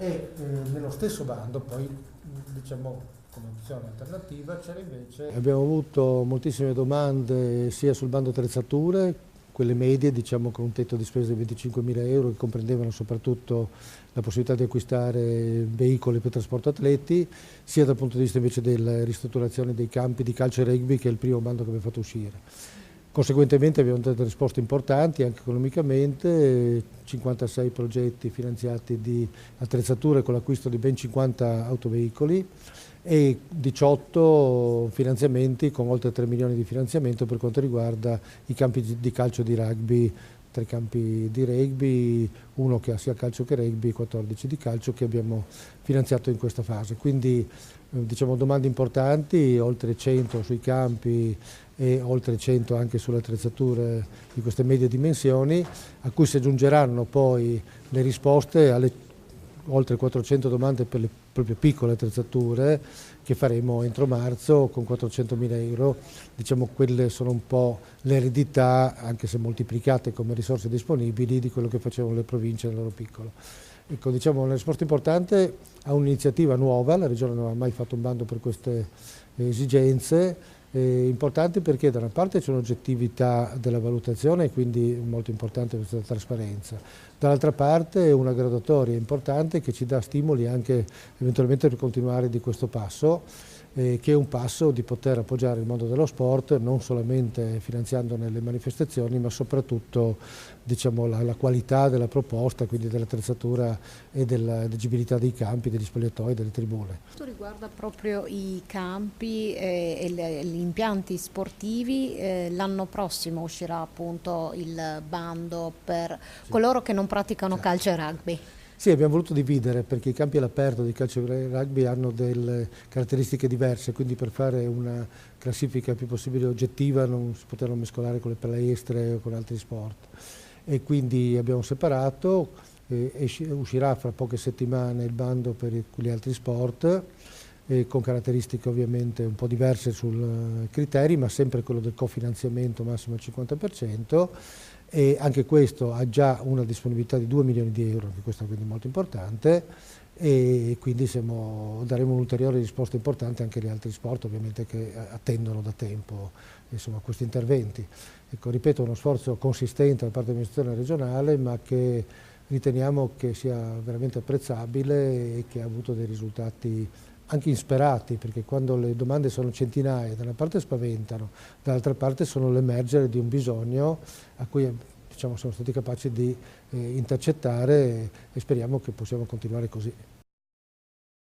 Nello stesso bando poi, diciamo, come opzione alternativa c'era invece... Abbiamo avuto moltissime domande sia sul bando attrezzature, quelle medie, diciamo, con un tetto di spesa di 25.000 euro, che comprendevano soprattutto la possibilità di acquistare veicoli per trasporto atleti, sia dal punto di vista invece della ristrutturazione dei campi di calcio e rugby, che è il primo bando che abbiamo fatto uscire. Conseguentemente abbiamo dato risposte importanti anche economicamente, 56 progetti finanziati di attrezzature con l'acquisto di ben 50 autoveicoli e 18 finanziamenti con oltre 3 milioni di finanziamento per quanto riguarda i campi di calcio e di rugby, 3 campi di rugby, uno che ha sia calcio che rugby, 14 di calcio che abbiamo finanziato in questa fase. Quindi diciamo domande importanti, oltre 100 sui campi e oltre 100 anche sulle attrezzature di queste medie dimensioni, a cui si aggiungeranno poi le risposte alle oltre 400 domande per le proprie piccole attrezzature che faremo entro marzo con 400.000 euro. Diciamo quelle sono un po' l'eredità, anche se moltiplicate come risorse disponibili, di quello che facevano le province nel loro piccolo. Ecco, diciamo una risposta importante a un'iniziativa nuova, la Regione non ha mai fatto un bando per queste esigenze, importanti perché da una parte c'è un'oggettività della valutazione e quindi molto importante questa trasparenza, dall'altra parte è una graduatoria importante che ci dà stimoli anche eventualmente per continuare di questo passo, che è un passo di poter appoggiare il mondo dello sport non solamente finanziandone le manifestazioni ma soprattutto diciamo, la qualità della proposta, quindi dell'attrezzatura e della legibilità dei campi, degli spogliatoi, delle tribune. Questo riguarda proprio i campi e gli impianti sportivi. L'anno prossimo uscirà appunto il bando per coloro che non praticano calcio e rugby. Sì, abbiamo voluto dividere perché i campi all'aperto di calcio e rugby hanno delle caratteristiche diverse, quindi per fare una classifica il più possibile oggettiva non si potevano mescolare con le palestre o con altri sport. E quindi abbiamo separato, uscirà fra poche settimane il bando per gli altri sport, con caratteristiche ovviamente un po' diverse sui criteri, ma sempre quello del cofinanziamento massimo al 50%, e anche questo ha già una disponibilità di 2 milioni di euro, che questo è quindi molto importante, e quindi daremo un'ulteriore risposta importante anche agli altri sport ovviamente che attendono da tempo insomma, questi interventi. Ecco, ripeto, uno sforzo consistente da parte dell'amministrazione regionale ma che riteniamo che sia veramente apprezzabile e che ha avuto dei risultati anche insperati, perché quando le domande sono centinaia, da una parte spaventano, dall'altra parte sono l'emergere di un bisogno a cui diciamo, siamo stati capaci di intercettare e speriamo che possiamo continuare così.